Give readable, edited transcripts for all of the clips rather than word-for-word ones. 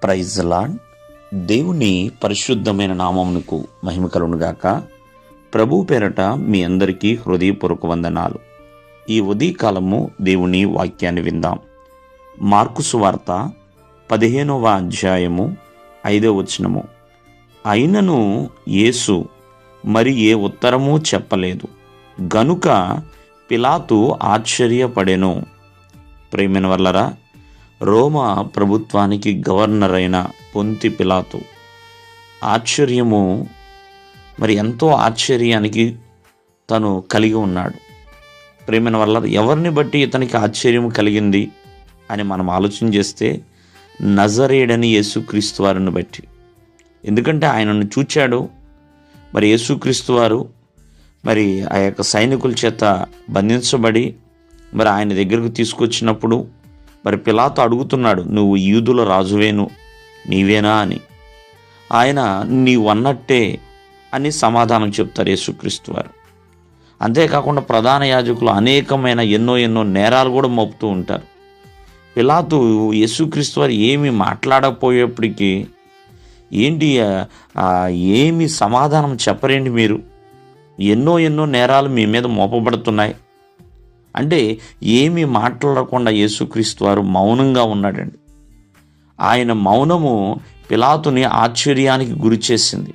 Praise lord. దేవుని పరిశుద్ధమైన నామమునకు మహిమ కలుగునుగాక. ప్రభు పేరట మీ అందరికీ హృదయపూర్వక వందనాలు. ఈ ఉదయకాలము దేవుని వాక్యాన్ని విందాం. మార్కు సువార్త 15వ అధ్యాయము 5వ వచనము. అయినను యేసు మరి ఏ ఉత్తరము చెప్పలేదు గనుక పిలాతు ఆశ్చర్యపడెను. ప్రియమైన వాళ్ళరా, రోమా ప్రభుత్వానికి గవర్నర్ అయిన పొంతి పిలాతు ఆశ్చర్యము, మరి ఎంతో ఆశ్చర్యానికి తను కలిగి ఉన్నాడు. ప్రియమైన వాళ్ళ, ఎవరిని బట్టి ఇతనికి ఆశ్చర్యం కలిగింది అని మనం ఆలోచన చేస్తే నజరేయుడని యేసుక్రీస్తు వారిని బట్టి. ఎందుకంటే ఆయనను చూచాడు. మరి యేసుక్రీస్తు వారు మరి ఆ యొక్క సైనికుల చేత బంధించబడి మరి ఆయన దగ్గరకు తీసుకొచ్చినప్పుడు మరి పిలాతు అడుగుతున్నాడు, నువ్వు యూదుల రాజువేను, నీవేనా అని. ఆయన నీవన్నట్టే అని సమాధానం చెప్తారు యేసుక్రీస్తు వారు. అంతేకాకుండా ప్రధాన యాజకులు అనేకమైన ఎన్నో నేరాలు కూడా మోపుతూ ఉంటారు. పిలాతు యేసుక్రీస్తు వారు ఏమి మాట్లాడకపోయేప్పటికీ ఏమి సమాధానం చెప్పరేంటి మీరు, ఎన్నో నేరాలు మీ మీద మోపబడుతున్నాయి అంటే ఏమీ మాట్లాడకుండా యేసుక్రీస్తు వారు మౌనంగా ఉన్నాడండి. ఆయన మౌనము పిలాతుని ఆశ్చర్యానికి గురి చేసింది.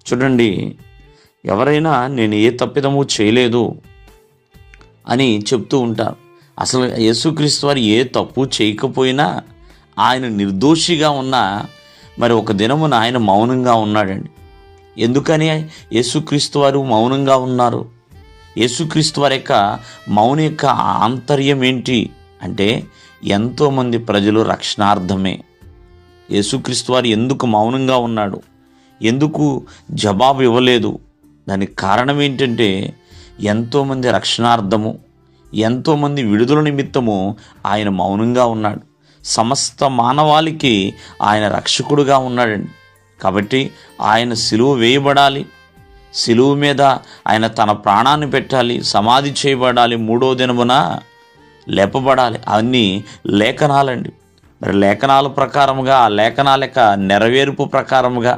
చూడండి, ఎవరైనా నేను ఏ తప్పిదము చేయలేదు అని చెప్తూ ఉంటారు. అసలు యేసుక్రీస్తు వారు ఏ తప్పు చేయకపోయినా, ఆయన నిర్దోషిగా ఉన్నా మరి ఒక దినమున ఆయన మౌనంగా ఉన్నాడండి. ఎందుకని యేసుక్రీస్తు వారు మౌనంగా ఉన్నారు? యేసుక్రీస్తు వారి యొక్క మౌనం యొక్క ఆంతర్యం ఏంటి అంటే, ఎంతోమంది ప్రజలు రక్షణార్థమే. యేసుక్రీస్తు వారు ఎందుకు మౌనంగా ఉన్నాడు, ఎందుకు జవాబు ఇవ్వలేదు? దానికి కారణం ఏంటంటే, ఎంతోమంది రక్షణార్థము, ఎంతోమంది విడుదల నిమిత్తము ఆయన మౌనంగా ఉన్నాడు. సమస్త మానవాళికి ఆయన రక్షకుడుగా ఉన్నాడండి. కాబట్టి ఆయన సిలువ వేయబడాలి, సిలువ మీద ఆయన తన ప్రాణాన్ని పెట్టాలి, సమాధి చేయబడాలి, 3వ దినమున లేపబడాలి. అన్నీ లేఖనాలండి. మరి లేఖనాల ప్రకారముగా, ఆ లేఖనాల యొక్క నెరవేర్పు ప్రకారముగా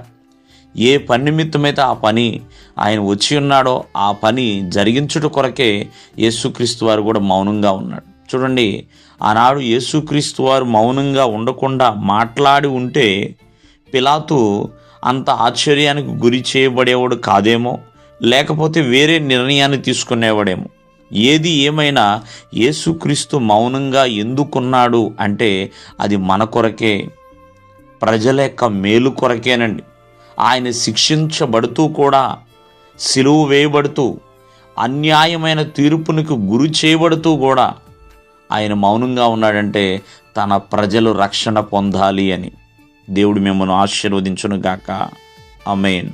ఏ పని నిమిత్తమైతే ఆ పని ఆయన వచ్చి ఉన్నాడో ఆ పని జరిగించుట కొరకే యేసుక్రీస్తు వారు కూడా మౌనంగా ఉన్నాడు. చూడండి, ఆనాడు యేసుక్రీస్తు వారు మౌనంగా ఉండకుండా మాట్లాడి ఉంటే పిలాతు అంత ఆశ్చర్యానికి గురి చేయబడేవాడు కాదేమో, లేకపోతే వేరే నిర్ణయాన్ని తీసుకునేవాడేమో. ఏది ఏమైనా యేసుక్రీస్తు మౌనంగా ఎందుకున్నాడు అంటే అది మన కొరకే, ప్రజల యొక్క మేలు కొరకేనండి. ఆయన శిక్షించబడుతూ కూడా, సిలువ వేయబడుతూ, అన్యాయమైన తీర్పునికి గురి చేయబడుతూ కూడా ఆయన మౌనంగా ఉన్నాడంటే తన ప్రజలు రక్షణ పొందాలి అని. దేవుడు మిమ్మల్ని ఆశీర్వదించును గాక. ఆమేన్.